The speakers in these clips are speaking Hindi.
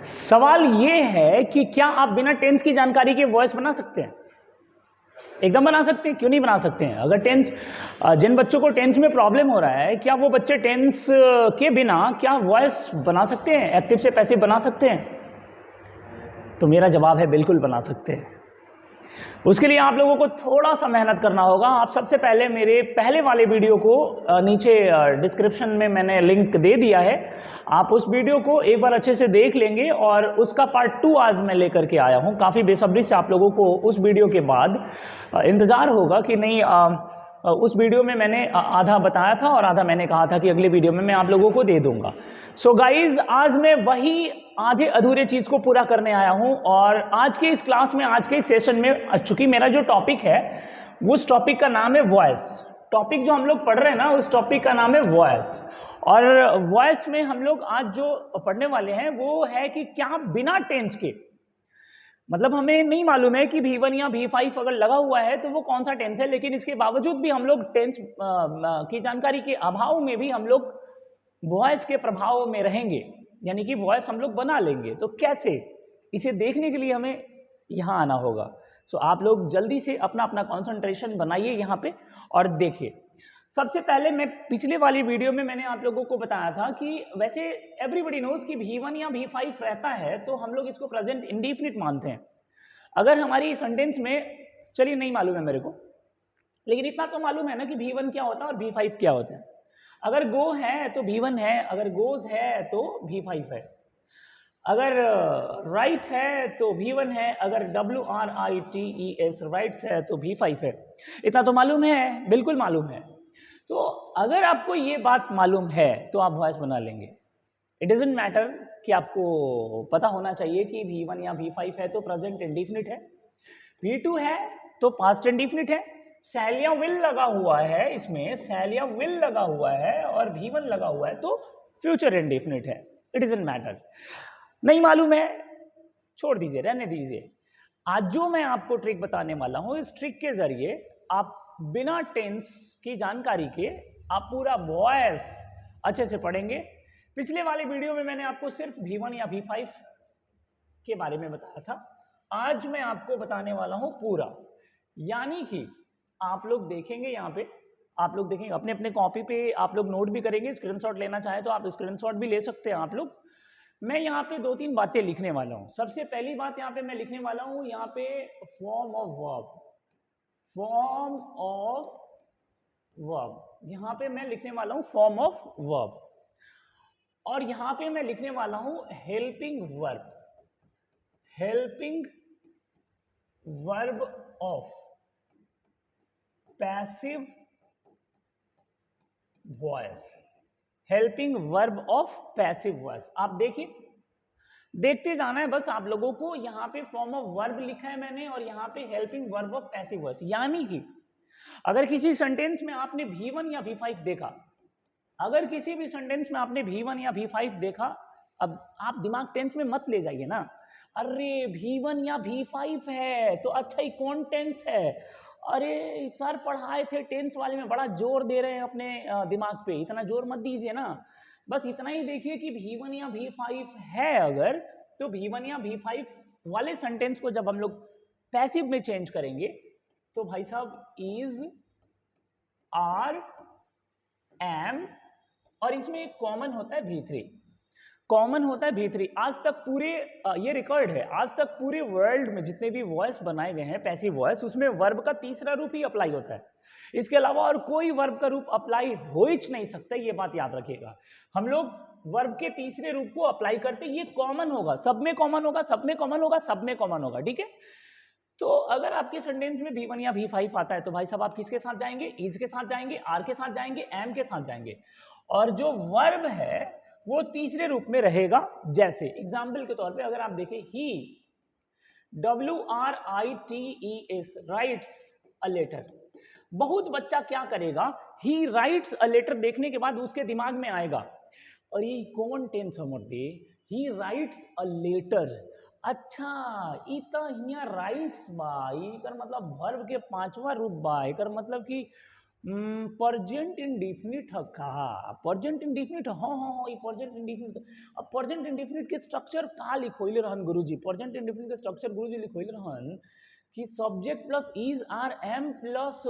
सवाल ये है कि क्या आप बिना टेंस की जानकारी के वॉइस बना सकते हैं? एकदम बना सकते हैं, क्यों नहीं बना सकते हैं? अगर टेंस, जिन बच्चों को टेंस में प्रॉब्लम हो रहा है, क्या वो बच्चे टेंस के बिना क्या वॉइस बना सकते हैं, एक्टिव से पैसिव बना सकते हैं? तो मेरा जवाब है बिल्कुल बना सकते हैं। उसके लिए आप लोगों को थोड़ा सा मेहनत करना होगा। आप सबसे पहले मेरे पहले वाले वीडियो को नीचे डिस्क्रिप्शन में मैंने लिंक दे दिया है, आप उस वीडियो को एक बार अच्छे से देख लेंगे और उसका पार्ट 2 आज मैं लेकर के आया हूँ। काफ़ी बेसब्री से आप लोगों को उस वीडियो के बाद इंतज़ार होगा कि नहीं, उस वीडियो में मैंने आधा बताया था और आधा मैंने कहा था कि अगले वीडियो में मैं आप लोगों को दे दूंगा। सो गाइज, आज मैं वही आधे अधूरे चीज़ को पूरा करने आया हूँ और आज के इस क्लास में, आज के इस सेशन में, चूंकि मेरा जो टॉपिक है उस टॉपिक का नाम है वॉइस। टॉपिक जो हम लोग पढ़ रहे हैं ना, उस टॉपिक का नाम है वॉइस। और वॉइस में हम लोग आज जो पढ़ने वाले हैं वो है कि क्या बिना टेंस के, मतलब हमें नहीं मालूम है कि V1 या V5 अगर लगा हुआ है तो वो कौन सा टेंस है, लेकिन इसके बावजूद भी हम लोग टेंस की जानकारी के अभाव में भी हम लोग वॉइस के प्रभाव में रहेंगे, यानी कि वॉइस हम लोग बना लेंगे। तो कैसे, इसे देखने के लिए हमें यहाँ आना होगा। सो आप लोग जल्दी से अपना अपना कॉन्सेंट्रेशन बनाइए यहाँ पे और देखिए। सबसे पहले मैं पिछले वाली वीडियो में मैंने आप लोगों को बताया था कि वैसे एवरीबडी नोज कि V1 या V5 रहता है तो हम लोग इसको प्रेजेंट इंडेफिनिट मानते हैं। अगर हमारी सेंटेंस में, चलिए नहीं मालूम है मेरे को, लेकिन इतना तो मालूम है ना कि V1 क्या होता है और V5 क्या होता है। अगर गो है तो V1 है, अगर गोज है तो V5 है, अगर राइट है तो V1 है, अगर WRITES राइट्स है तो V5 है। इतना तो मालूम है, बिल्कुल मालूम है। तो अगर आपको ये बात मालूम है तो आप वॉइस बना लेंगे। इट डजंट मैटर कि आपको पता होना चाहिए कि V1 या V5 है तो प्रेजेंट इंडेफिनिट है, V2 है तो पास्ट इंडेफिनिट है, सैलिया विल लगा हुआ है, इसमें सैलिया विल लगा हुआ है और V1 लगा हुआ है तो फ्यूचर इंडेफिनिट है। It doesn't matter. नहीं मालूम है, छोड़ दीजिए, रहने दीजिए। आज जो मैं आपको ट्रिक बताने वाला हूं, इस ट्रिक के जरिए आप बिना टेंस की जानकारी के आप पूरा वॉइस अच्छे से पढ़ेंगे। पिछले वाले वीडियो में मैंने आपको सिर्फ V1 या V5 के बारे में बताया था, आज मैं आपको बताने वाला हूं पूरा। यानी कि आप लोग देखेंगे, यहाँ पे आप लोग देखेंगे, अपने अपने कॉपी पे आप लोग नोट भी करेंगे, स्क्रीनशॉट लेना चाहे तो आप स्क्रीनशॉट भी ले सकते हैं आप लोग। मैं यहाँ पे 2-3 बातें लिखने वाला हूँ। सबसे पहली बात यहाँ पे मैं लिखने वाला हूँ, यहाँ पे form of verb, form of verb, यहाँ पे मैं लिखने वाला हूँ फॉर्म ऑफ वर्ब, और यहाँ पे मैं लिखने वाला हूँ helping verb, helping verb of passive voice, helping verb of passive voice. आप देखिए, देखते जाना है बस आप लोगों को। यहां पे फॉर्म ऑफ वर्ब लिखा है मैंने और यहां पे helping verb of passive voice. यानी कि अगर किसी सेंटेंस में आपने V1 या V5 देखा, अगर किसी भी सेंटेंस में आपने V1 या V5 देखा, अब आप दिमाग टेंस में मत ले जाइए ना, अरे V1 या V5 है तो अच्छा ही कौन टेंस है, अरे सर पढ़ाए थे टेंस वाले में, बड़ा जोर दे रहे हैं अपने दिमाग पे, इतना जोर मत दीजिए ना। बस इतना ही देखिए कि V1 या V5 है, अगर तो V1 या V5 वाले सेंटेंस को जब हम लोग पैसिव में चेंज करेंगे तो भाई साहब इज, आर, एम, और इसमें एक कॉमन होता है V3, कॉमन होता है V3। आज तक पूरे ये रिकॉर्ड है, आज तक पूरे वर्ल्ड में जितने भी वॉइस बनाए गए हैं पैसिव वॉइस, उसमें वर्ब का तीसरा रूप ही अप्लाई होता है। इसके अलावा और कोई वर्ब का रूप अप्लाई हो ही नहीं सकता, ये बात याद रखिएगा। हम लोग वर्ब के तीसरे रूप को अप्लाई करते, ये कॉमन होगा, सब में कॉमन होगा, सब में कॉमन होगा, सब में कॉमन होगा, ठीक है। तो अगर आपके सेंटेंस में V1 या V5 आता है तो भाई साहब आप किसके साथ जाएंगे, इज के साथ जाएंगे, आर के साथ जाएंगे, एम के साथ जाएंगे, और जो वर्ब है वो तीसरे रूप में रहेगा। जैसे एग्जाम्पल के तौर पे अगर आप देखें, ही, WRITES राइट्स अ लेटर, बहुत बच्चा क्या करेगा, ही राइट्स अ लेटर देखने के बाद उसके दिमाग में आएगा, और ये कौन टेंस समझते, ही राइट्स अ लेटर, अच्छा इतना हिया राइट्स बा, एकर मतलब वर्ब के 5वां रूप बा, एकर मतलब कि परजेंट इंडिफिनिट कहा, परजेंट इंडिफिनिट, हाँ हाँ हाँ, ये परजेंट इंडिफिनिट। अब परजेंट इंडिफिनिट के स्ट्रक्चर का लिखोइले रहन गुरुजी, परजेंट इंडिफिनिट के स्ट्रक्चर गुरुजी लिखोइले रहन कि subject plus is are am plus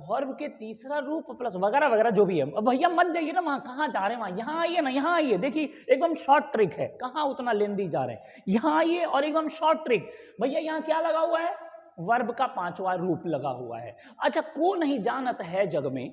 verb के तीसरा रूप प्लस वगैरह वगैरह जो भी है। अब भैया मत जाइए ना वहाँ, कहाँ जा रहे हैं वहाँ, यहाँ आइए ना, यहाँ आइए, देखिए एकदम शॉर्ट ट्रिक है, कहाँ उतना लेंदी जा रहे हैं, यहाँ आइए और एकदम शॉर्ट ट्रिक। भैया यहाँ क्या लगा हुआ है, वर्ब का पांचवा रूप लगा हुआ है। अच्छा, को नहीं जानत है जग में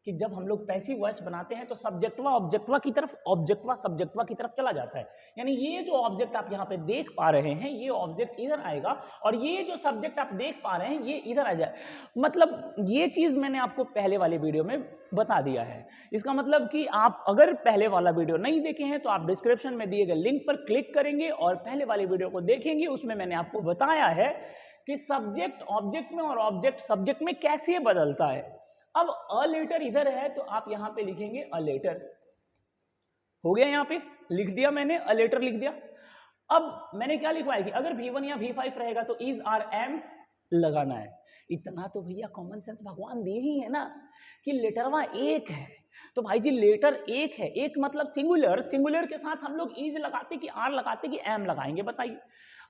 कि जब हम लोग पैसिव वॉइस बनाते हैं तो सब्जेक्टवा ऑब्जेक्टवा की तरफ, ऑब्जेक्टवा सब्जेक्टवा की तरफ चला जाता है। यानी ये जो ऑब्जेक्ट आप यहाँ पे देख पा रहे हैं, ये ऑब्जेक्ट इधर आएगा और ये जो सब्जेक्ट आप देख पा रहे हैं ये इधर आ जाए। मतलब ये चीज मैंने आपको पहले वाले वीडियो में बता दिया है। इसका मतलब कि आप अगर पहले वाला वीडियो नहीं देखे हैं तो आप डिस्क्रिप्शन में दिए गए लिंक पर क्लिक करेंगे और पहले वाले वीडियो को देखेंगे। उसमें मैंने आपको बताया है कि सब्जेक्ट ऑब्जेक्ट में और ऑब्जेक्ट सब्जेक्ट में कैसे बदलता है। अब अ लेटर इधर है तो आप यहां पे लिखेंगे अ लेटर, हो गया, यहां पे लिख दिया मैंने, अ लेटर लिख दिया। अब मैंने क्या लिखवाया कि अगर V1 या V5 रहेगा तो इज आर एम लगाना है। इतना तो भैया कॉमन सेंस भगवान दे ही है ना कि लेटरवा एक है तो भाई जी लेटर एक है, एक मतलब सिंगुलर, सिंगुलर के साथ हम लोग इज लगाते कि आर लगाते कि एम लगाएंगे, बताइए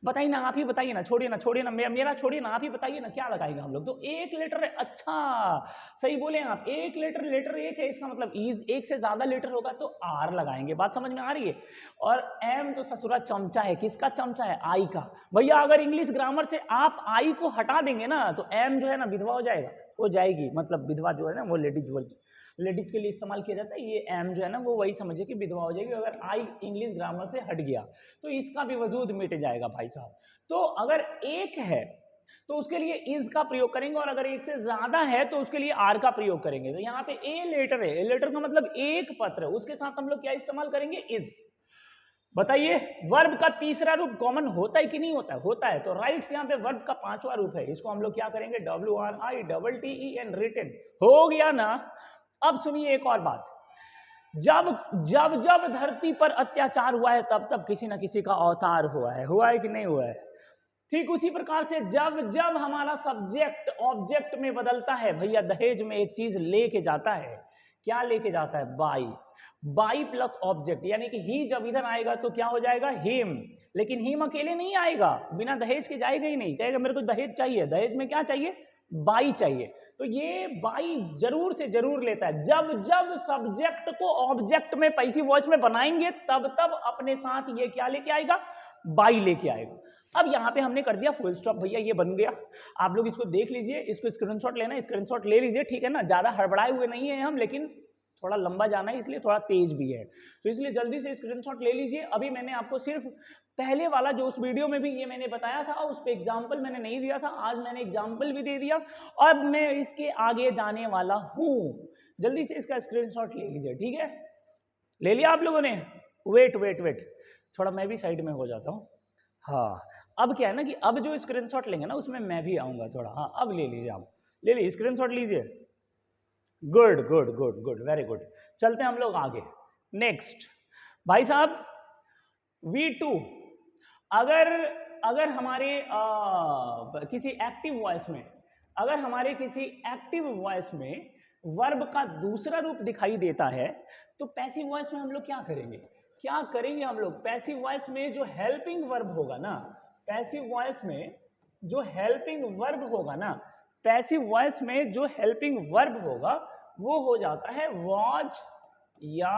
बताइए ना, आप ही बताइए ना, छोड़िए ना, मेरा छोड़िए ना, आप ही बताइए ना क्या लगाएंगे हम लोग। तो एक लेटर है, अच्छा सही बोले आप, एक लेटर, लेटर एक है, इसका मतलब इज, एक से ज्यादा लेटर होगा तो आर लगाएंगे, बात समझ में आ रही है। और एम तो ससुरा चमचा है, किसका चमचा है, आई का। भैया अगर इंग्लिश ग्रामर से आप आई को हटा देंगे ना तो एम जो है ना विधवा हो जाएगा, हो जाएगी, मतलब विधवा जो है ना वो लेडीज के लिए इस्तेमाल किया जाता है। ये एम जो है ना वो वही समझिए कि विधवा हो जाएगी अगर आई इंग्लिश ग्रामर से हट गया तो इसका भी वजूद मिट जाएगा भाई साहब। तो अगर एक है तो उसके लिए इज का प्रयोग करेंगे और अगर एक से ज्यादा है तो उसके लिए आर का प्रयोग करेंगे। तो यहाँ पे ए लेटर है, ए लेटर का मतलब एक पत्र, उसके साथ हम लोग क्या इस्तेमाल करेंगे, इज। बताइए वर्ब का तीसरा रूप कॉमन होता है कि नहीं होता है, होता है। तो राइट्स यहाँ पे वर्ब का पांचवा रूप है, इसको हम लोग क्या करेंगे, WRITTEN, रिटन, हो गया ना। अब सुनिए एक और बात, जब जब जब धरती पर अत्याचार हुआ है तब तब किसी ना किसी का अवतार हुआ है कि नहीं हुआ है। ठीक उसी प्रकार से जब जब हमारा सब्जेक्ट ऑब्जेक्ट में बदलता है, भैया दहेज में एक चीज लेके जाता है, क्या लेके जाता है, बाई, बाई प्लस ऑब्जेक्ट, यानी कि ही जब इधर आएगा तो क्या हो जाएगा, हिम। लेकिन हिम अकेले नहीं आएगा, बिना दहेज के जाएगा ही नहीं, कहेगा मेरे को दहेज चाहिए, दहेज में क्या चाहिए, बाई चाहिए। तो ये बाई जरूर से जरूर लेता है। जब जब सब्जेक्ट को ऑब्जेक्ट में पैसिव वॉइस में बनाएंगे तब तब अपने साथ ये क्या लेके आएगा, बाई लेके आएगा। अब यहाँ पे हमने कर दिया फुल स्टॉप, भैया ये बन गया। आप लोग इसको देख लीजिए, इसको स्क्रीनशॉट लेना है, स्क्रीनशॉट ले लीजिए, ठीक है ना। ज्यादा हड़बड़ाए हुए नहीं है हम, लेकिन थोड़ा लंबा जाना है इसलिए थोड़ा तेज भी है, तो इसलिए जल्दी से स्क्रीनशॉट ले लीजिए। अभी मैंने आपको सिर्फ पहले वाला जो उस वीडियो में भी ये मैंने बताया था उस पे एग्जाम्पल मैंने नहीं दिया था, आज मैंने एग्जाम्पल भी दे दिया और मैं इसके आगे जाने वाला हूं। जल्दी से इसका स्क्रीनशॉट ले लीजिए, ठीक है। ले लिया आप लोगों ने, वेट थोड़ा मैं भी साइड में हो जाता हूँ। हाँ अब क्या है ना कि अब जो स्क्रीनशॉट लेंगे ना उसमें मैं भी आऊंगा थोड़ा। हाँ अब ले लीजिए, आप ले लीजिए स्क्रीनशॉट लीजिए। Good, very good. चलते हैं हम लोग आगे। नेक्स्ट भाई साहब V2, अगर हमारे किसी एक्टिव वॉइस में, अगर हमारे किसी एक्टिव वॉइस में वर्ब का दूसरा रूप दिखाई देता है तो पैसिव वॉइस में हम लोग क्या करेंगे हम लोग, पैसिव वॉइस में जो हेल्पिंग वर्ब होगा ना, पैसिव वॉइस में जो हेल्पिंग वर्ब होगा ना, पैसिव वॉइस में जो हेल्पिंग वर्ब होगा वो हो जाता है वॉज या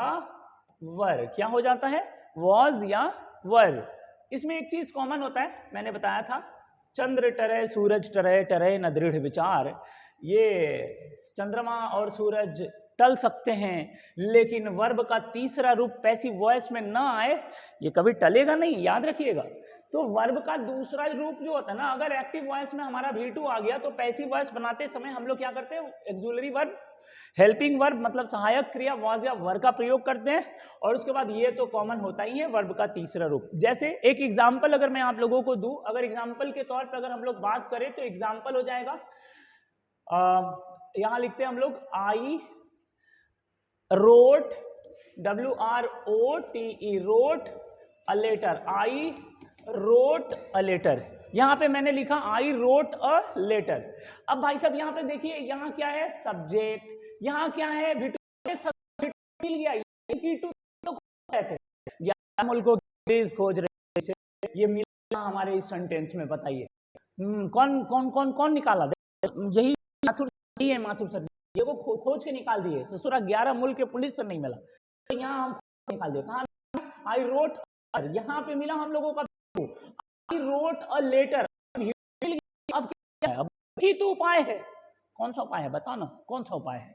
वर। क्या हो जाता है, वॉज या वर। इसमें एक चीज कॉमन होता है, मैंने बताया था, चंद्र टरे सूरज टरे न दृढ़ विचार। ये चंद्रमा और सूरज टल सकते हैं लेकिन वर्ब का तीसरा रूप पैसिव वॉइस में ना आए, ये कभी टलेगा नहीं, याद रखिएगा। तो वर्ब का दूसरा रूप जो होता है ना, अगर एक्टिव वॉइस में हमारा V2 आ गया तो पैसिव वॉइस बनाते समय हम लोग क्या करते हैं, एक्सुलरी वर्ब, हेल्पिंग वर्ब मतलब सहायक क्रिया वॉज या वर का प्रयोग करते हैं। और उसके बाद ये तो कॉमन होता ही है वर्ब का तीसरा रूप। जैसे एक एग्जाम्पल अगर मैं आप लोगों को दूं, अगर एग्जाम्पल के तौर पर अगर हम लोग बात करें तो एग्जाम्पल हो जाएगा, यहां लिखते हैं हम लोग, I wrote, WROTE, wrote a letter, I wrote a letter. यहाँ पे मैंने लिखा आई रोट अ लेटर। अब भाई साहब यहाँ पे देखिए, यहाँ क्या है सब्जेक्ट, यहाँ क्या है मिल गया, मुल्कों की खोज रहे, ये मिला हमारे इस सेंटेंस में, बताइए कौन कौन कौन कौन निकाला? यही माथुर है, माथुर सर ये को खोज के निकाल दिए, ससुरा 11 मुल्क के पुलिस से नहीं मिला, तो यहाँ हम निकाल दिए। कहाँ? आई रोट, यहाँ पे मिला हम लोगों का आई रोट अ लेटर। अब क्या है? अब ही तो उपाय है। कौन सा उपाय है बताओ ना, कौन सा उपाय है?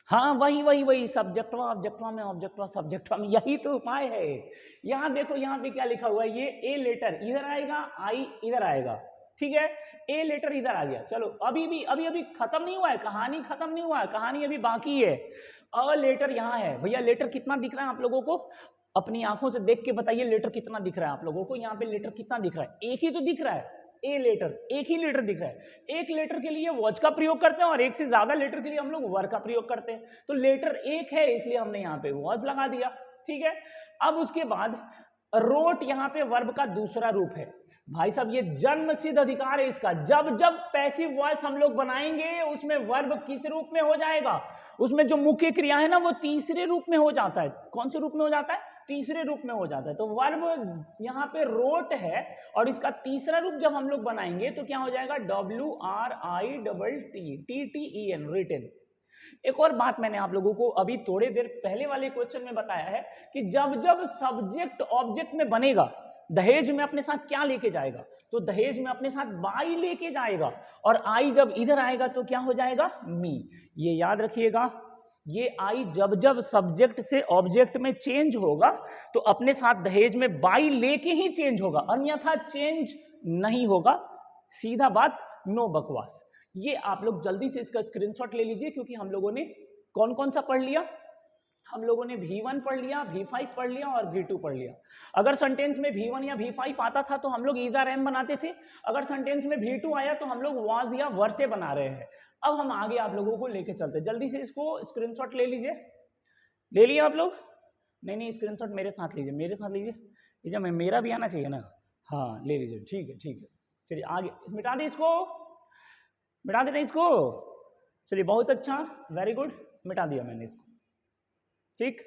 हाँ वही वही वही, सब्जेक्टवा ऑब्जेक्टवा में, ऑब्जेक्टवा सब्जेक्टवा में, यही तो उपाय है। यहाँ देखो, यहाँ पे क्या लिखा हुआ है, ये ए लेटर इधर आएगा, आई इधर आएगा, ठीक है, ए लेटर इधर आ गया। चलो अभी खत्म नहीं हुआ है, कहानी खत्म नहीं हुआ है, कहानी अभी बाकी है। अ लेटर यहाँ है भैया, लेटर कितना दिख रहा है आप लोगों को? अपनी आंखों से देख के बताइए लेटर कितना दिख रहा है आप लोगों को? यहाँ पे लेटर कितना दिख रहा है? एक ही तो दिख रहा है, ए लेटर, एक ही लेटर दिख रहा है। एक लेटर के लिए वॉच का प्रयोग करते हैं और एक से ज्यादा लेटर के लिए हम लोग वर का प्रयोग करते हैं। तो लेटर एक है इसलिए हमने यहाँ पे वॉच लगा दिया, ठीक है। अब उसके बाद रोट यहाँ पे वर्ब का दूसरा रूप है। भाई साहब ये जन्म सिद्ध अधिकार है इसका, जब जब पैसिव वॉइस हम लोग बनाएंगे उसमें वर्ब किस रूप में हो जाएगा? उसमें जो मुख्य क्रिया है ना वो तीसरे रूप में हो जाता है। कौन से रूप में हो जाता है? तीसरे रूप में हो जाता है। तो वर्ब यहाँ पे रोट है और इसका तीसरा रूप जब हम लोग बनाएंगे तो क्या हो जाएगा? WRITTEN, written. एक और बात मैंने आप लोगों को अभी थोड़ी देर पहले वाले क्वेश्चन में बताया है कि जब जब सब्जेक्ट ऑब्जेक्ट में बनेगा, दहेज में अपने साथ क्या लेके जाएगा? तो दहेज में अपने साथ बाई लेके जाएगा, और आई जब इधर आएगा तो क्या हो जाएगा? मी। ये याद रखिएगा, ये आई जब जब सब्जेक्ट से ऑब्जेक्ट में चेंज होगा तो अपने साथ दहेज में बाई लेके ही चेंज होगा, अन्यथा चेंज नहीं होगा। सीधा बात, नो बकवास। ये आप लोग जल्दी से इसका स्क्रीनशॉट ले लीजिए, क्योंकि हम लोगों ने कौन कौन सा पढ़ लिया? हम लोगों ने V1 पढ़ लिया, V5 पढ़ लिया और V2 पढ़ लिया। अगर सेंटेंस में V1 या V5 आता था तो हम लोग इज आर एम बनाते थे, अगर सेंटेंस में V2 आया तो हम लोग वाज या वर से बना रहे हैं। अब हम आगे आप लोगों को लेके चलते, जल्दी से इसको स्क्रीनशॉट ले लीजिए। ले लिया आप लोग? नहीं स्क्रीनशॉट मेरे साथ लीजिए, मेरे साथ लीजिए, मेरा भी आना चाहिए ना। हाँ ले लीजिए, ठीक है ठीक है। चलिए आगे, मिटा दें इसको, मिटा देते इसको। चलिए बहुत अच्छा, वेरी गुड, मिटा दिया मैंने इसको, ठीक।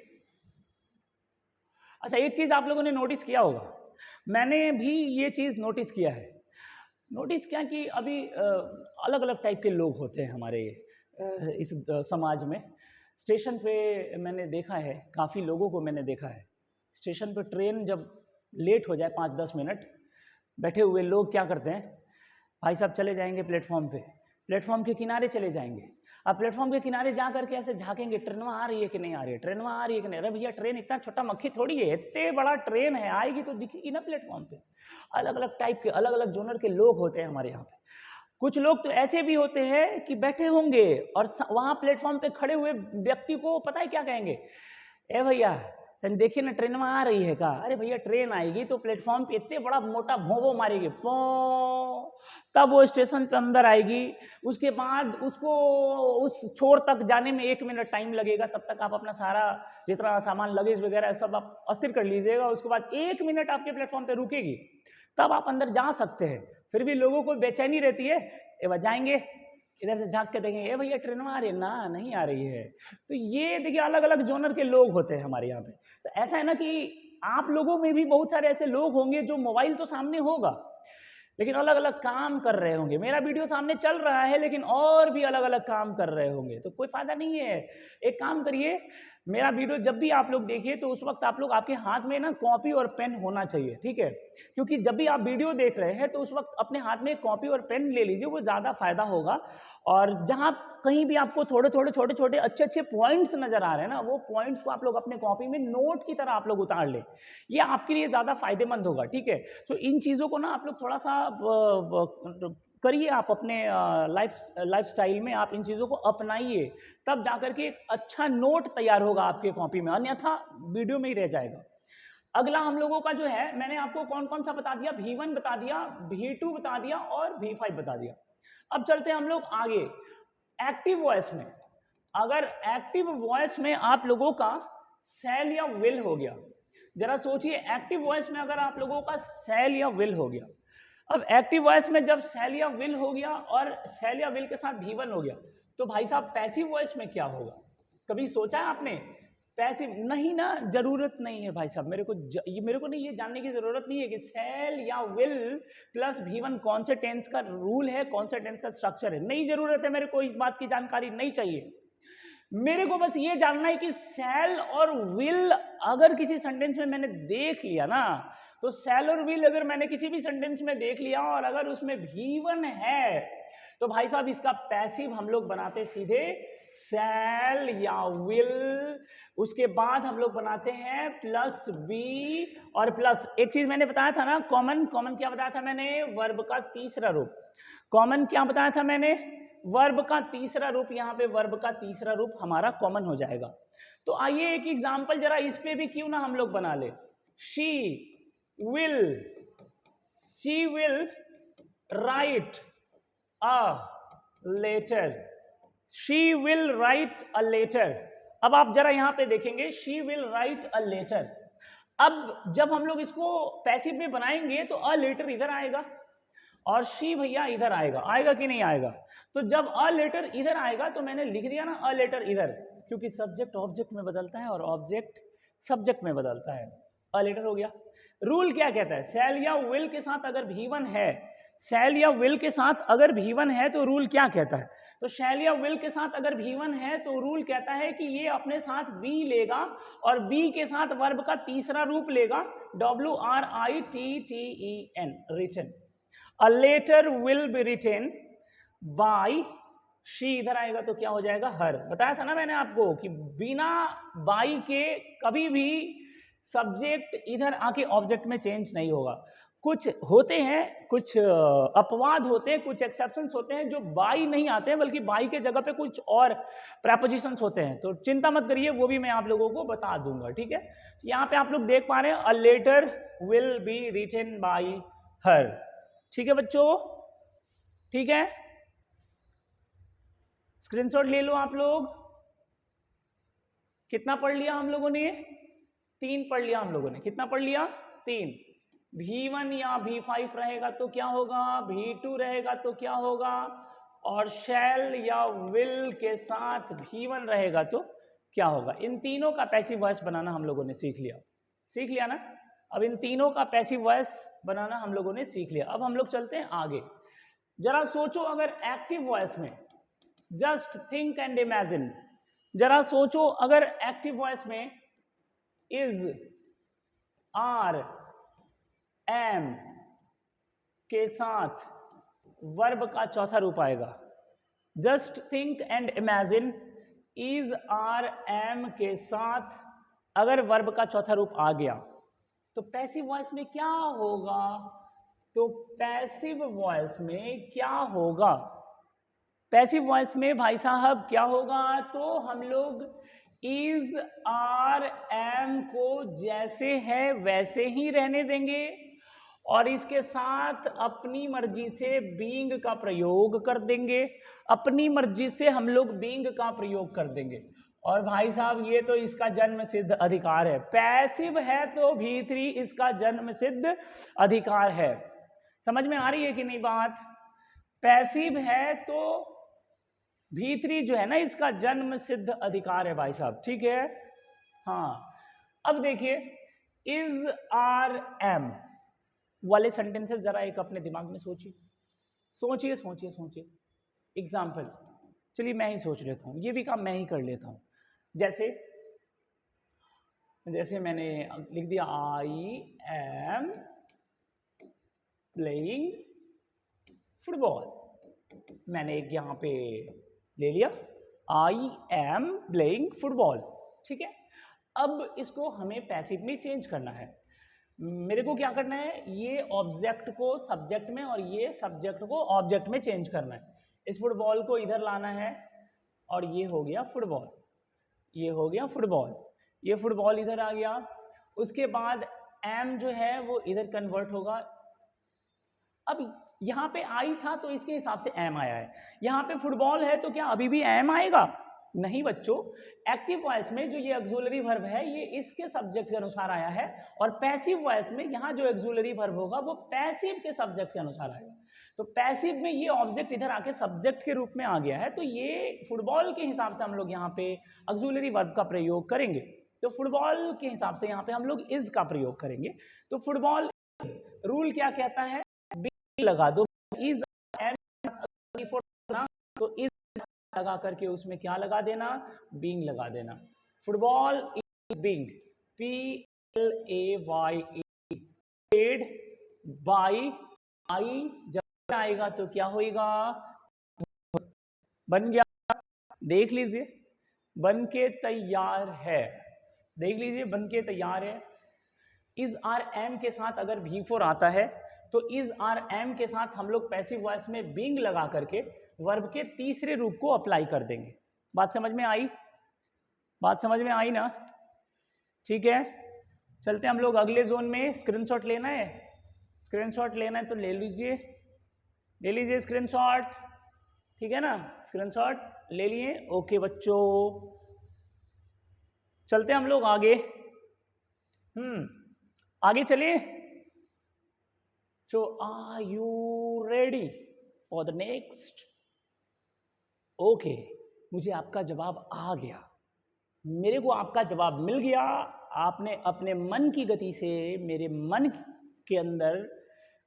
अच्छा एक चीज आप लोगों ने नोटिस किया होगा, मैंने भी ये चीज नोटिस किया है। नोटिस क्या कि अभी अलग अलग टाइप के लोग होते हैं हमारे इस समाज में। स्टेशन पे मैंने देखा है, काफ़ी लोगों को मैंने देखा है, स्टेशन पे ट्रेन जब लेट हो जाए 5-10 मिनट, बैठे हुए लोग क्या करते हैं, भाई साहब चले जाएंगे प्लेटफॉर्म पे, प्लेटफॉर्म के किनारे चले जाएंगे। अब प्लेटफॉर्म के किनारे जा करके ऐसे झांकेंगे, ट्रेन आ रही है कि नहीं आ रही है, ट्रेन आ रही है कि नहीं। अरे भैया ट्रेन इतना छोटा मक्खी थोड़ी है, इतने बड़ा ट्रेन है, आएगी तो दिखेगी ना प्लेटफॉर्म पे। अलग अलग टाइप के, अलग अलग जोनर के लोग होते हैं हमारे यहाँ पे। कुछ लोग तो ऐसे भी होते हैं कि बैठे होंगे और वहां प्लेटफॉर्म पे खड़े हुए व्यक्ति को पता है क्या कहेंगे? ए भैया देखिए ना ट्रेन में आ रही है का। अरे भैया ट्रेन आएगी तो प्लेटफॉर्म पे इतने बड़ा मोटा भोंवो मारेगी, पो, तब वो स्टेशन पे अंदर आएगी। उसके बाद उसको उस छोर तक जाने में 1 मिनट टाइम लगेगा, तब तक आप अपना सारा जितना सामान लगेज वगैरह सब आप अस्थिर कर लीजिएगा। उसके बाद 1 मिनट आपके प्लेटफॉर्म पे रुकेगी, तब आप अंदर जा सकते हैं। फिर भी लोगों को बेचैनी रहती है, ए जाएंगे इधर से झांक के देखेंगे, ए भैया ट्रेन में आ रही है ना, नहीं आ रही है। तो ये देखिए अलग अलग जोनर के लोग होते हैं हमारे यहाँ पे। तो ऐसा है ना कि आप लोगों में भी बहुत सारे ऐसे लोग होंगे जो मोबाइल तो सामने होगा लेकिन अलग अलग काम कर रहे होंगे। मेरा वीडियो सामने चल रहा है लेकिन और भी अलग अलग काम कर रहे होंगे, तो कोई फायदा नहीं है। एक काम करिए, मेरा वीडियो जब भी आप लोग देखिए तो उस वक्त आप लोग, आपके हाथ में ना कॉपी और पेन होना चाहिए, ठीक है। क्योंकि जब भी आप वीडियो देख रहे हैं तो उस वक्त अपने हाथ में कॉपी और पेन ले लीजिए, वो ज़्यादा फायदा होगा। और जहाँ कहीं भी आपको थोड़े छोटे अच्छे पॉइंट्स नजर आ रहे हैं ना, वो पॉइंट्स को आप लोग अपने कॉपी में नोट की तरह आप लोग उतार लें, ये आपके लिए ज़्यादा फायदेमंद होगा, ठीक है। तो इन चीज़ों को ना आप लोग थोड़ा सा करिए, आप अपने लाइफ स्टाइल में आप इन चीज़ों को अपनाइए, तब जाकर के एक अच्छा नोट तैयार होगा आपके कॉपी में, अन्यथा वीडियो में ही रह जाएगा। अगला हम लोगों का जो है, मैंने आपको कौन कौन सा बता दिया, V1 बता दिया, V2 बता दिया और V5 बता दिया। अब चलते हैं हम लोग आगे एक्टिव वॉइस में। अगर एक्टिव वॉइस में आप लोगों का सेल या विल हो गया, जरा सोचिए एक्टिव वॉइस में अगर आप लोगों का सेल या विल हो गया, अब एक्टिव वॉइस में जब शैल या विल हो गया और शैल या विल के साथ भी1 हो गया, तो भाई साहब पैसिव वॉइस में क्या होगा? कभी सोचा है आपने? पैसिव नहीं ना, जरूरत नहीं है भाई साहब, मेरे को नहीं, ये जानने की जरूरत नहीं है कि शैल या विल प्लस भी1 कौन से टेंस का रूल है, कौन से टेंस का स्ट्रक्चर है, नहीं जरूरत है, मेरे को इस बात की जानकारी नहीं चाहिए। मेरे को बस ये जानना है कि शैल और विल अगर किसी सेंटेंस में मैंने देख लिया ना, तो शैल और विल अगर मैंने किसी भी सेंटेंस में देख लिया और अगर उसमें भी1 है, तो भाई साहब इसका पैसिव हम लोग बनाते सीधे शैल या विल, उसके बाद हम लोग बनाते हैं प्लस बी और प्लस, एक चीज मैंने बताया था ना, कॉमन क्या बताया था मैंने? वर्ब का तीसरा रूप। कॉमन क्या बताया था मैंने? वर्ब का तीसरा रूप। यहाँ पे वर्ब का तीसरा रूप हमारा कॉमन हो जाएगा। तो आइए एक एग्जांपल जरा इस पे भी क्यों ना हम लोग बना ले। She will write a letter. She will write a letter. अब आप जरा यहाँ पे देखेंगे, she will write a letter. अब जब हम लोग इसको पैसिव में बनाएंगे तो अ लेटर इधर आएगा और शी भैया इधर आएगा। आएगा कि नहीं आएगा? तो जब अ लेटर इधर आएगा तो मैंने लिख दिया ना अ लेटर इधर, क्योंकि सब्जेक्ट ऑब्जेक्ट में बदलता है और ऑब्जेक्ट सब्जेक्ट में बदलता है। अ लेटर हो गया। रूल क्या कहता है? शैल या विल के साथ अगर भी1 है, शैल या विल के साथ अगर भी1 है तो रूल क्या कहता है? तो शैल या विल के साथ अगर भी1 है तो रूल कहता है कि ये अपने साथ बी लेगा और बी के साथ वर्ब का तीसरा रूप लेगा, WRITTEN, written. A letter will be written by she, इधर आएगा तो क्या हो जाएगा? हर। बताया था ना मैंने आपको कि बिना बाई के कभी भी सब्जेक्ट इधर आके ऑब्जेक्ट में चेंज नहीं होगा। कुछ होते हैं, कुछ अपवाद होते हैं, कुछ एक्सेप्शंस होते हैं जो बाई नहीं आते हैं, बल्कि बाई के जगह पे कुछ और प्रेपोजिशंस होते हैं। तो चिंता मत करिए, वो भी मैं आप लोगों को बता दूंगा, ठीक है। यहाँ पे आप लोग देख पा रहे हैं, a letter will be written by her. ठीक है बच्चों, ठीक है, स्क्रीनशॉट ले लो आप लोग। कितना पढ़ लिया हम लोगों ने? 3 पढ़ लिया हम लोगों ने। कितना पढ़ लिया? 3। भी1 या भी5 रहेगा तो क्या होगा? भी2 रहेगा तो क्या होगा? और शैल या विल के साथ भी1 रहेगा तो क्या होगा? इन तीनों का पैसिव वॉइस बनाना हम लोगों ने सीख लिया ना। अब इन तीनों का पैसिव वॉइस बनाना हम लोगों ने सीख लिया। अब हम लोग चलते हैं आगे। जरा सोचो, अगर एक्टिव वॉइस में, जस्ट थिंक एंड इमेजिन, जरा सोचो अगर एक्टिव वॉइस में इज, आर, एम के साथ वर्ब का चौथा रूप आएगा। Just think and imagine, is, are, am के साथ अगर वर्ब का चौथा रूप आ गया तो पैसिव वॉइस में क्या होगा? तो पैसिव वॉइस में क्या होगा? पैसिव वॉइस में भाई साहब क्या होगा? तो हम लोग इज, आर, एम को जैसे है वैसे ही रहने देंगे और इसके साथ अपनी मर्जी से बीइंग का प्रयोग कर देंगे। अपनी मर्जी से हम लोग बीइंग का प्रयोग कर देंगे। और भाई साहब ये तो इसका जन्म सिद्ध अधिकार है। पैसिव है तो भी3 इसका जन्म सिद्ध अधिकार है। समझ में आ रही है कि नहीं बात? पैसिव है तो भी3 जो है ना, इसका जन्म सिद्ध अधिकार है भाई साहब, ठीक है। हाँ, अब देखिए, इज, आर, एम वाले सेंटेंसेस जरा एक अपने दिमाग में सोचिए। एग्जाम्पल, चलिए मैं ही सोच लेता हूँ, ये भी काम मैं ही कर लेता हूँ। जैसे मैंने लिख दिया, आई एम प्लेइंग फुटबॉल। मैंने एक यहाँ पे ले लिया, आई एम प्लेइंग फुटबॉल, ठीक है। अब इसको हमें पैसिव में चेंज करना है। मेरे को क्या करना है? ये ऑब्जेक्ट को सब्जेक्ट में और ये सब्जेक्ट को ऑब्जेक्ट में चेंज करना है। इस फुटबॉल को इधर लाना है और ये हो गया फुटबॉल, ये हो गया फुटबॉल, ये फुटबॉल इधर आ गया। उसके बाद एम जो है वो इधर कन्वर्ट होगा। अब यहाँ पे आई था तो इसके हिसाब से एम आया है। यहाँ पे फुटबॉल है तो क्या अभी भी एम आएगा? नहीं बच्चों, एक्टिव वॉइस में जो ये ऑक्सिलरी वर्ब है ये इसके सब्जेक्ट के अनुसार आया है, और पैसिव वॉइस में यहाँ जो ऑक्सिलरी वर्ब होगा वो पैसिव के सब्जेक्ट के अनुसार आएगा। तो पैसिव में ये ऑब्जेक्ट इधर आके सब्जेक्ट के रूप में आ गया है, तो ये फुटबॉल के हिसाब से हम लोग यहाँ पे ऑक्सिलरी वर्ब का प्रयोग करेंगे। तो फुटबॉल के हिसाब से यहाँ पे हम लोग इज का प्रयोग करेंगे। तो फुटबॉल रूल क्या कहता है, बीइंग लगा दो, इज तो इज लगा करके उसमें क्या लगा देना, बीइंग लगा देना। Football is being, PLAY, paid by, आई जब आएगा तो क्या होगा, बन गया। देख लीजिए बन के तैयार है, देख लीजिए बन के तैयार है। इज आर एम के साथ अगर V4 आता है तो इज आर एम के साथ हम लोग पैसिव वॉइस में बीइंग लगा करके वर्ब के तीसरे रूप को अप्लाई कर देंगे। बात समझ में आई, बात समझ में आई ना, ठीक है। चलते हैं हम लोग अगले जोन में। स्क्रीनशॉट लेना है, स्क्रीनशॉट लेना है तो ले लीजिए, ले लीजिए स्क्रीनशॉट, ठीक है ना, स्क्रीनशॉट ले लिए। ओके बच्चों, चलते हैं हम लोग आगे। आगे चलिए। So are you ready for the next? Okay, मुझे आपका जवाब आ गया, मेरे को आपका जवाब मिल गया। आपने अपने मन की गति से मेरे मन के अंदर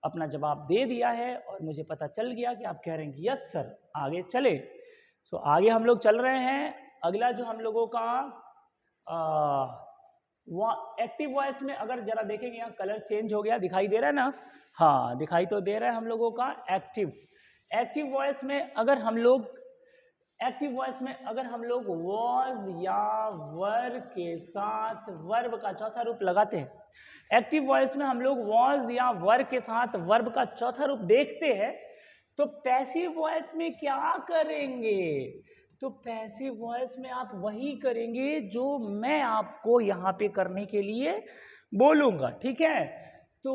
अपना जवाब दे दिया है और मुझे पता चल गया कि आप कह रहे हैं कि यस सर। आगे चले। सो आगे हम लोग चल रहे हैं। अगला जो हम लोगों का एक्टिव वॉइस में अगर जरा देखेंगे, यहाँ कलर चेंज हो गया, दिखाई दे रहा है ना, हाँ दिखाई तो दे रहा है हम लोगों का एक्टिव वॉइस में अगर हम लोग वॉज या वर के साथ वर्ब का चौथा रूप लगाते हैं, एक्टिव वॉइस में हम लोग वॉज या वर के साथ वर्ब का चौथा रूप देखते हैं, तो पैसिव वॉइस में क्या करेंगे? तो पैसिव वॉइस में आप वही करेंगे जो मैं आपको यहाँ पे करने के लिए बोलूँगा, ठीक है। तो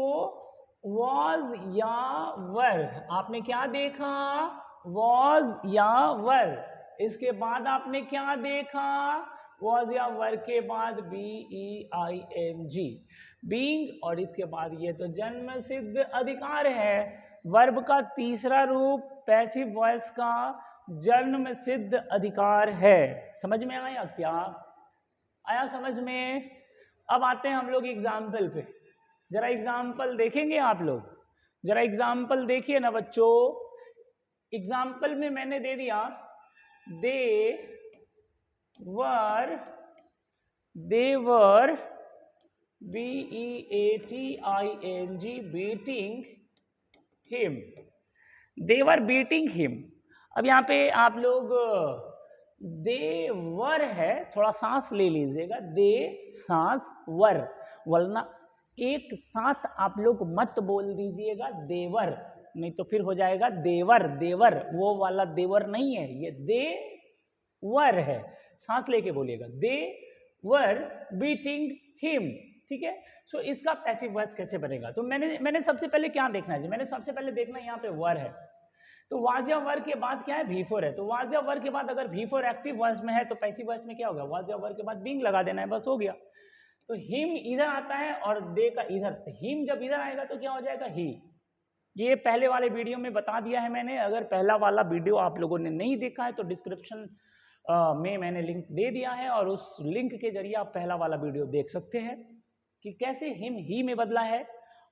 वॉज या वर, आपने क्या देखा, वॉज या वर, इसके बाद आपने क्या देखा, वॉज या वर के बाद BEING, बीइंग, और इसके बाद ये तो जन्म सिद्ध अधिकार है, वर्ब का तीसरा रूप पैसिव वॉइस का जन्म सिद्ध अधिकार है। समझ में आया क्या? आया समझ में? अब आते हैं हम लोग एग्जाम्पल पे, जरा एग्जाम्पल देखेंगे आप लोग, जरा एग्जाम्पल देखिए ना बच्चों। एग्जाम्पल में मैंने दे दिया दे वर BEATING beating him, they were beating him। अब यहाँ पे आप लोग दे वर है, थोड़ा सांस ले लीजिएगा, दे सांस वर, वरना एक साथ आप लोग मत बोल दीजिएगा देवर, नहीं तो फिर हो जाएगा देवर, देवर वो वाला देवर नहीं है, ये दे वर है, सांस लेके बोलिएगा, दे वर बीटिंग हिम, ठीक है। सो इसका पैसिव वॉइस कैसे बनेगा? तो मैंने सबसे पहले क्या देखना है जी, मैंने सबसे पहले देखना है यहाँ पे वर है, तो वाज या वर के बाद क्या है, V4 है, तो वाज या वर के बाद अगर V4 एक्टिव वॉइस में है तो पैसिव वॉइस में क्या होगा, वाज या वर के बाद बीइंग लगा देना है, बस हो गया। तो हिम इधर आता है और दे का इधर, हिम जब इधर आएगा तो क्या हो जाएगा, ही। ये पहले वाले वीडियो में बता दिया है मैंने, अगर पहला वाला वीडियो आप लोगों ने नहीं देखा है तो डिस्क्रिप्शन में मैंने लिंक दे दिया है, और उस लिंक के जरिए आप पहला वाला वीडियो देख सकते हैं कि कैसे हिम ही में बदला है,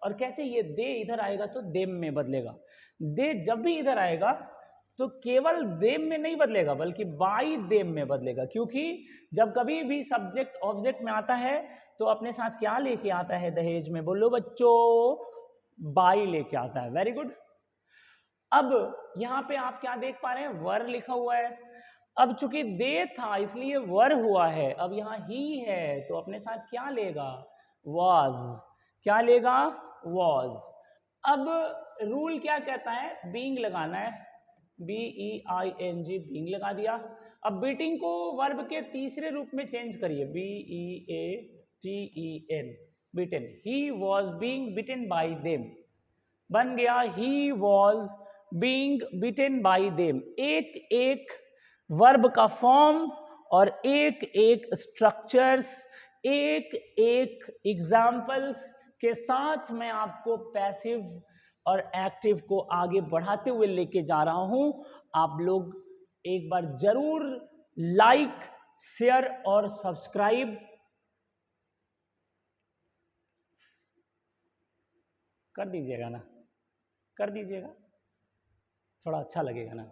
और कैसे ये दे इधर आएगा तो देम में बदलेगा। दे जब भी इधर आएगा तो केवल देम में नहीं बदलेगा बल्कि बाई देम में बदलेगा, क्योंकि जब कभी भी सब्जेक्ट ऑब्जेक्ट में आता है तो अपने साथ क्या लेके आता है दहेज में, बोलो बच्चों, बाई लेके आता है। Very good. अब यहाँ पे आप क्या देख पा रहे हैं, वर लिखा हुआ है, अब चूंकि दे था इसलिए वर हुआ है, अब यहाँ ही है तो अपने साथ क्या लेगा, वॉज, क्या लेगा, वॉज। अब रूल क्या कहता है, बीइंग लगाना है, BEING बीइंग लगा दिया। अब बीटिंग को वर्ब के तीसरे रूप में चेंज करिए, BEATEN, beaten, he was being bitten by them, बन गया he was being bitten by them. एक एक वर्ब का फॉर्म और एक एक स्ट्रक्चर्स, एक एक एग्जाम्पल्स के साथ मैं आपको पैसिव और एक्टिव को आगे बढ़ाते हुए लेके जा रहा हूं। आप लोग एक बार जरूर लाइक, शेयर और सब्सक्राइब कर दीजिएगा ना, कर दीजिएगा, थोड़ा अच्छा लगेगा ना।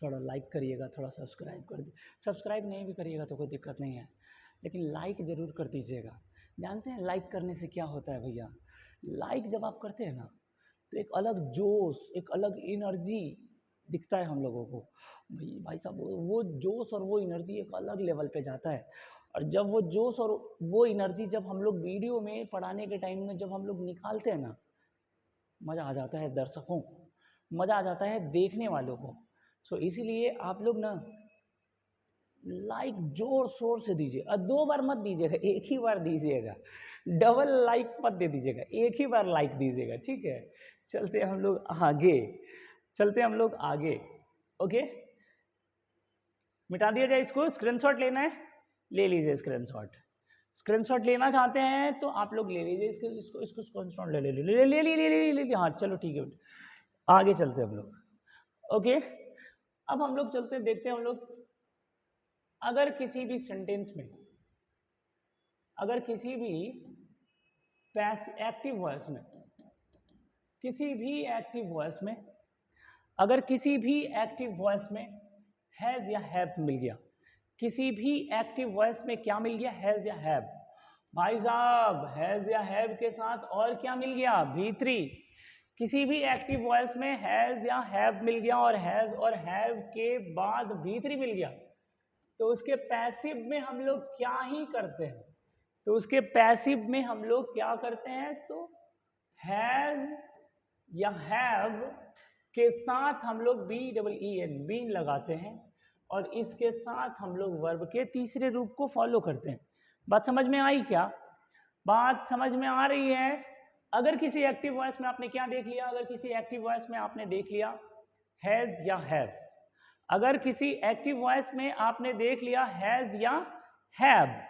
थोड़ा लाइक करिएगा, थोड़ा सब्सक्राइब कर दीजिए। सब्सक्राइब नहीं भी करिएगा तो कोई दिक्कत नहीं है, लेकिन लाइक ज़रूर कर दीजिएगा। जानते हैं लाइक करने से क्या होता है भैया? लाइक जब आप करते हैं ना तो एक अलग जोश, एक अलग एनर्जी दिखता है हम लोगों को। भाई साहब वो जोश और वो एनर्जी एक अलग लेवल पे जाता है। और जब वो जोश और वो एनर्जी जब हम लोग वीडियो में पढ़ाने के टाइम में जब हम लोग निकालते हैं ना, मज़ा आ जाता है दर्शकों को, मज़ा आ जाता है देखने वालों को। सो इसीलिए आप लोग ना लाइक जोर शोर से दीजिए, और 2 बार मत दीजिएगा, एक ही बार दीजिएगा। डबल लाइक मत दे दीजिएगा, एक ही बार लाइक दीजिएगा, ठीक है। चलते हम लोग आगे, चलते हम लोग आगे। ओके, मिटा दिया जाए इसको। स्क्रीनशॉट लेना है, ले लीजिए स्क्रीनशॉट। स्क्रीनशॉट लेना चाहते हैं तो आप लोग ले लीजिए इसको स्क्रीनशॉट ले लीजिए। हाँ चलो ठीक है, आगे चलते हम लोग। ओके, अब हम लोग चलते देखते हैं हम लोग, अगर किसी भी सेंटेंस में, अगर किसी भी एक्टिव वॉइस में, किसी भी एक्टिव वॉइस में, अगर किसी भी एक्टिव वॉइस में हैज या हैव मिल गया, किसी भी एक्टिव वॉइस में क्या मिल गया? हैज या हैव। भाई साहब हैज या हैव के साथ और क्या मिल गया? V3। किसी भी एक्टिव वॉइस में हैज या हैव मिल गया और हैज और हैव के बाद V3 मिल गया, तो उसके पैसिव में हम लोग क्या ही करते हैं? तो उसके पैसिव में हम लोग क्या करते हैं? तो हैज या हैव के साथ हम लोग बीन लगाते हैं और इसके साथ हम लोग वर्ब के तीसरे रूप को फॉलो करते हैं। बात समझ में आई क्या? बात समझ में आ रही है? अगर किसी एक्टिव वॉइस में आपने क्या देख लिया? अगर किसी एक्टिव वॉइस में आपने देख लिया हैज या हैव, अगर किसी एक्टिव वॉइस में आपने देख लिया हैज या हैव,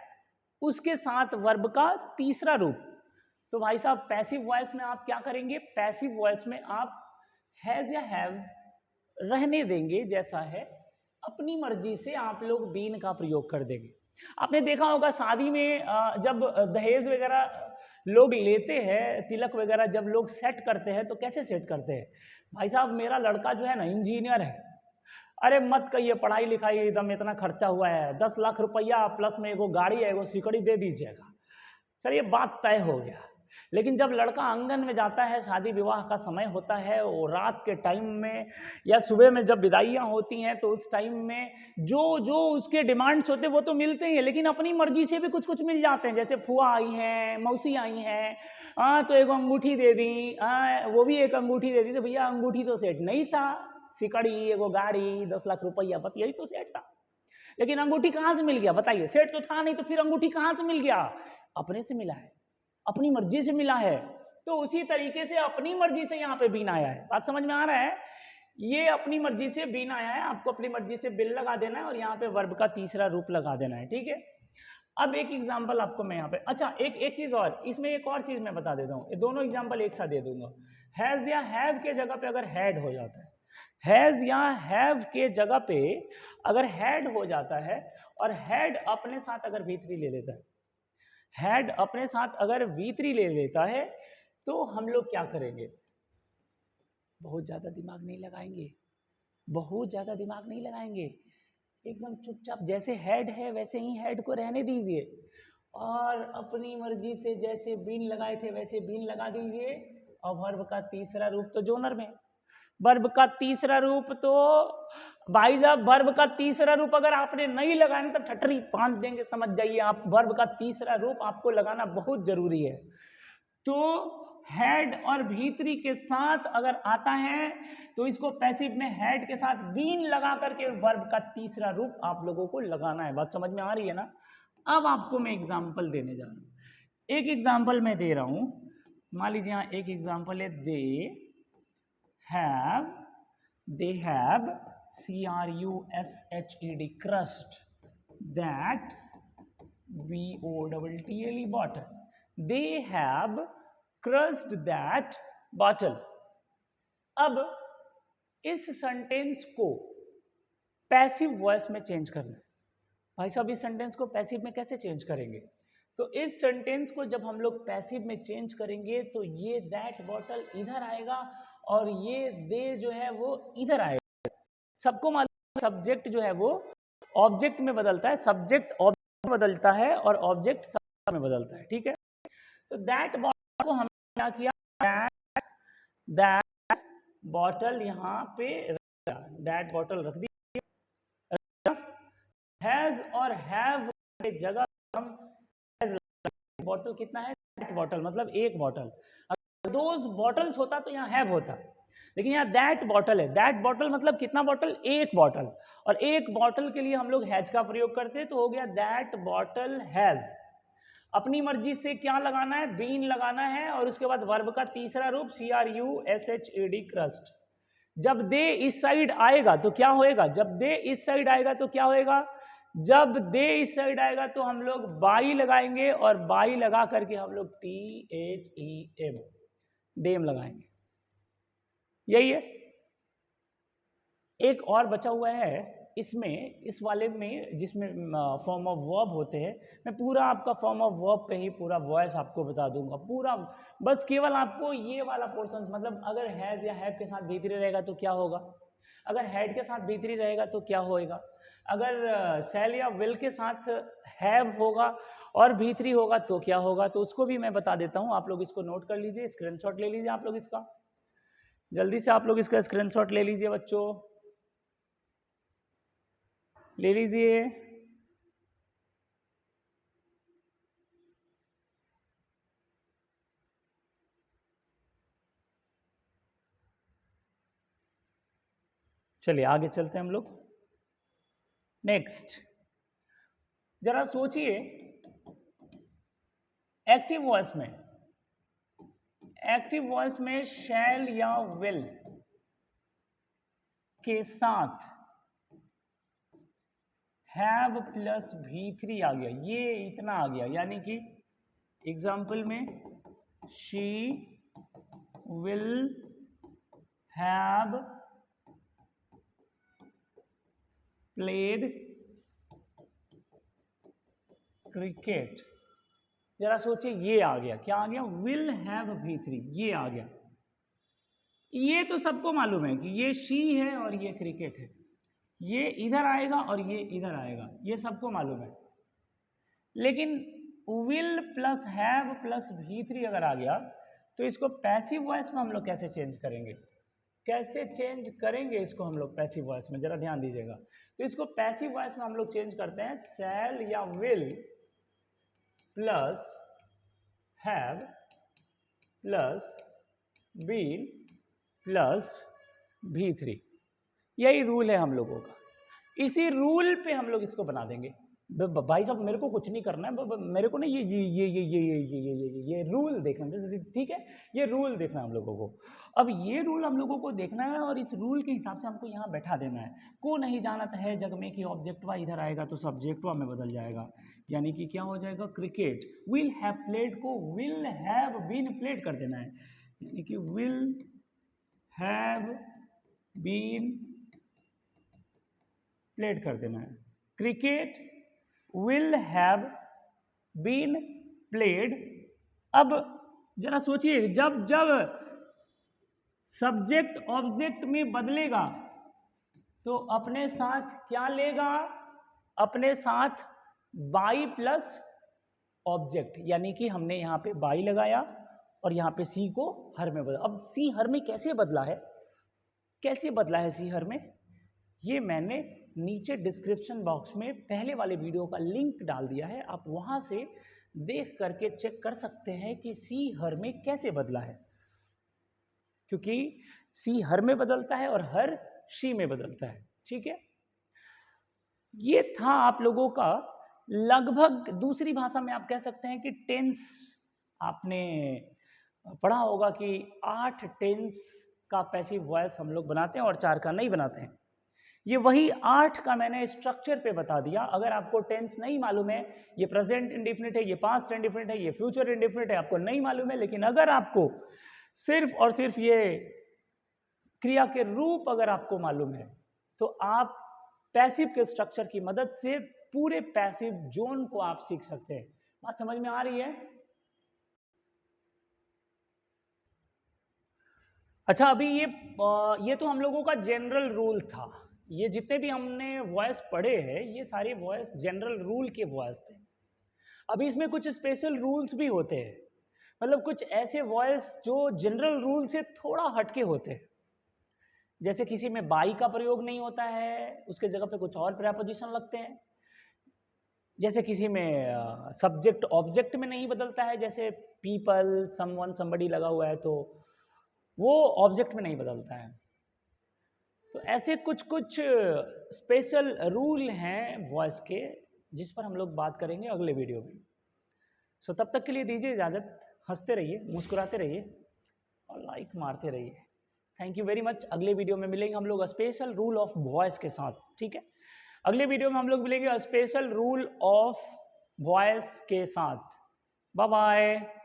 उसके साथ वर्ब का तीसरा रूप, तो भाई साहब पैसिव वॉइस में आप क्या करेंगे? पैसिव वॉइस में आप हैज या हैव रहने देंगे जैसा है, अपनी मर्जी से आप लोग बीन का प्रयोग कर देंगे। आपने देखा होगा शादी में जब दहेज वगैरह लोग लेते हैं, तिलक वगैरह जब लोग सेट करते हैं तो कैसे सेट करते हैं? भाई साहब मेरा लड़का जो है ना इंजीनियर है, अरे मत कहिए, पढ़ाई लिखाई एकदम इतना खर्चा हुआ है, 10 लाख रुपया प्लस में एगो गाड़ी है, एगो सिकड़ी दे दीजिएगा, चलिए बात तय हो गया। लेकिन जब लड़का आंगन में जाता है, शादी विवाह का समय होता है, वो रात के टाइम में या सुबह में जब विदाइयाँ होती हैं, तो उस टाइम में जो जो उसके डिमांड्स होते हैं वो तो मिलते ही हैं, लेकिन अपनी मर्जी से भी कुछ कुछ मिल जाते हैं। जैसे फुआ आई हैं, मौसी आई हैं, तो एगो अंगूठी दे दी, वो भी एक अंगूठी दे दी, तो भैया अंगूठी तो सेट नहीं था, सिकड़ी, एगो गाड़ी, 10 लाख रुपया, बस यही तो सेट था। लेकिन अंगूठी कहाँ से मिल गया बताइए? सेट तो था नहीं, तो फिर अंगूठी कहाँ से मिल गया? अपने से मिला है, अपनी मर्जी से मिला है। तो उसी तरीके से अपनी मर्जी से यहाँ पे बीन आया है। बात समझ में आ रहा है? ये अपनी मर्जी से बीन आया है, आपको अपनी मर्जी से बिल लगा देना है और यहाँ पे वर्ब का तीसरा रूप लगा देना है, ठीक है। अब एक एग्जाम्पल आपको मैं यहाँ पे, अच्छा एक चीज और, इसमें एक और चीज मैं बता देता हूँ, ये दोनों एग्जाम्पल एक साथ दे दूंगा। हैज या हैव के जगह पे अगर हैड हो जाता है, हैज या हैव के जगह पे अगर हैड हो जाता है और हैड अपने साथ अगर V3 ले लेता है, हैड अपने साथ अगर V3 ले लेता है, तो हम लोग क्या करेंगे? बहुत ज़्यादा दिमाग नहीं लगाएंगे, बहुत ज़्यादा दिमाग नहीं लगाएंगे, एकदम चुपचाप जैसे हेड है वैसे ही हेड को रहने दीजिए और अपनी मर्जी से जैसे बीन लगाए थे वैसे बीन लगा दीजिए। और वर्ब का तीसरा रूप तो जोनर में, वर्ब का तीसरा रूप तो भाई साहब, वर्ब का तीसरा रूप अगर आपने नहीं लगाया तो ठटरी बांध देंगे, समझ जाइए आप। वर्ब का तीसरा रूप आपको लगाना बहुत जरूरी है। तो हेड और V3 के साथ अगर आता है तो इसको पैसिव में हेड के साथ बीन लगा करके वर्ब का तीसरा रूप आप लोगों को लगाना है। बात समझ में आ रही है ना? अब आपको मैं एग्जाम्पल देने जा रहा हूं, एक एग्जाम्पल मैं दे रहा हूं। मान लीजिए यहाँ एक एग्जाम्पल है, they have CRUSHED crust, that BOTTLE bottle, they have crushed that bottle। अब इस सेंटेंस को पैसिव वॉइस में चेंज करना है। भाई साहब इस सेंटेंस को पैसिव में कैसे चेंज करेंगे? तो इस सेंटेंस को जब हम लोग पैसिव में चेंज करेंगे तो ये दैट बॉटल इधर आएगा और ये दे जो है वो इधर आएगा। सबको मालूम सब्जेक्ट जो है वो ऑब्जेक्ट में बदलता है, सब्जेक्ट ऑब्जेक्ट में बदलता है और ऑब्जेक्ट सब्जेक्ट में बदलता है, ठीक है। तो दैट बॉटल को हमने क्या किया, दैट बॉटल यहाँ पे दैट बॉटल रख दी। हैज और हैव के जगह हम बॉटल कितना है, दैट बॉटल मतलब एक बॉटल। अगर दोज बॉटल्स होता तो यहाँ हैव होता, लेकिन यहाँ दैट बॉटल है। दैट बॉटल मतलब कितना बॉटल, एक बॉटल, और एक बॉटल के लिए हम लोग हैज का प्रयोग करते हैं, तो हो गया दैट बॉटल हैज। अपनी मर्जी से क्या लगाना है, बीन लगाना है, और उसके बाद वर्ब का तीसरा रूप CRUSHED क्रस्ट। जब दे इस साइड आएगा तो क्या होएगा, जब दे इस साइड आएगा तो क्या होएगा, जब दे इस साइड आएगा तो हम लोग बाई लगाएंगे, और बाई लगा करके हम लोग THEM डेम लगाएंगे। यही है। एक और बचा हुआ है इसमें, इस वाले में जिसमें फॉर्म ऑफ वर्ब होते हैं, मैं पूरा आपका फॉर्म ऑफ वर्ब पे ही पूरा वॉइस आपको बता दूंगा पूरा, बस केवल आपको ये वाला पोर्शन, मतलब अगर हैज या हैव के साथ भीतरी रहेगा तो क्या होगा, अगर हैड के साथ भीतरी रहेगा तो क्या होएगा, अगर सेल या विल के साथ हैव होगा और भीतरी होगा तो क्या होगा, तो उसको भी मैं बता देता हूँ। आप लोग इसको नोट कर लीजिए, स्क्रीनशॉट ले लीजिए आप लोग इसका, जल्दी से आप लोग इसका स्क्रीनशॉट ले लीजिए बच्चों, ले लीजिए। चलिए आगे चलते हैं हम लोग। नेक्स्ट जरा सोचिए, एक्टिव वॉइस में, एक्टिव वॉइस में शैल या विल के साथ हैव प्लस V3 आ गया, ये इतना आ गया, यानी कि एग्जाम्पल में she will have played cricket. जरा सोचिए ये आ गया, क्या आ गया, विल हैव V3, ये आ गया। ये तो सबको मालूम है कि ये शी है और ये क्रिकेट है, ये इधर आएगा और ये इधर आएगा, ये सबको मालूम है। लेकिन will plus have plus V3 अगर आ गया तो इसको पैसिव वॉइस में हम लोग कैसे चेंज करेंगे, कैसे चेंज करेंगे इसको हम लोग पैसिव वॉइस में, जरा ध्यान दीजिएगा। तो इसको पैसिव वॉइस में हम लोग चेंज करते हैं, शैल या will plus have plus been plus V3, यही रूल है हम लोगों का। इसी रूल पे हम लोग इसको बना देंगे। भाई साहब मेरे को कुछ नहीं करना है, मेरे को ना ये रूल देखना है, ठीक है, ये रूल देखना है हम लोगों को। अब ये रूल हम लोगों को देखना है और इस रूल के हिसाब से हमको यहाँ बैठा देना है। को नहीं जानता है जग में कि ऑब्जेक्टवा इधर आएगा तो सब्जेक्टवा में बदल जाएगा, यानी कि क्या हो जाएगा, क्रिकेट विल हैव प्लेड को विल हैव बीन प्लेड कर देना है, यानी कि विल हैव बीन प्लेड कर देना है। Cricket will have been played. अब जरा सोचिए, जब जब सब्जेक्ट ऑब्जेक्ट में बदलेगा तो अपने साथ क्या लेगा, अपने साथ बाई प्लस ऑब्जेक्ट, यानी कि हमने यहाँ पे बाई लगाया और यहाँ पे सी को हर में बदला। अब सी हर में कैसे बदला है, कैसे बदला है सी हर में, ये मैंने नीचे डिस्क्रिप्शन बॉक्स में पहले वाले वीडियो का लिंक डाल दिया है, आप वहां से देख करके चेक कर सकते हैं कि सी हर में कैसे बदला है, क्योंकि सी हर में बदलता है और हर शी में बदलता है, ठीक है। ये था आप लोगों का लगभग, दूसरी भाषा में आप कह सकते हैं कि टेंस। आपने पढ़ा होगा कि 8 टेंस का पैसिव वॉइस हम लोग बनाते हैं और 4 का नहीं बनाते हैं। ये वही 8 का मैंने स्ट्रक्चर पे बता दिया। अगर आपको टेंस नहीं मालूम है, ये प्रेजेंट इंडेफिनिट है, ये पास्ट इंडेफिनिट है, ये फ्यूचर इंडेफिनिट है, आपको नहीं मालूम है, लेकिन अगर आपको सिर्फ और सिर्फ ये क्रिया के रूप अगर आपको मालूम है, तो आप पैसिव के स्ट्रक्चर की मदद से पूरे पैसिव जोन को आप सीख सकते हैं। बात समझ में आ रही है? अच्छा, अभी ये तो हम लोगों का जनरल रूल था। ये जितने भी हमने वॉइस पढ़े हैं, ये सारे वॉइस जनरल रूल के वॉइस थे। अभी इसमें कुछ स्पेशल रूल्स भी होते हैं, मतलब कुछ ऐसे वॉइस जो जनरल रूल से थोड़ा हटके होते हैं। जैसे किसी में बाई का प्रयोग नहीं होता है, उसके जगह पे कुछ और प्रेपोजिशन लगते हैं। जैसे किसी में सब्जेक्ट ऑब्जेक्ट में नहीं बदलता है, जैसे पीपल, समवन, समबडी लगा हुआ है तो वो ऑब्जेक्ट में नहीं बदलता है। तो ऐसे कुछ कुछ स्पेशल रूल हैं वॉइस के, जिस पर हम लोग बात करेंगे अगले वीडियो में। सो तब तक के लिए दीजिए इजाज़त। हंसते रहिए, मुस्कुराते रहिए और लाइक मारते रहिए। Thank you very much. अगले वीडियो में मिलेंगे हम लोग स्पेशल रूल ऑफ वॉइस के साथ, ठीक है? अगले वीडियो में हम लोग मिलेंगे स्पेशल रूल ऑफ वॉइस के साथ। Bye bye.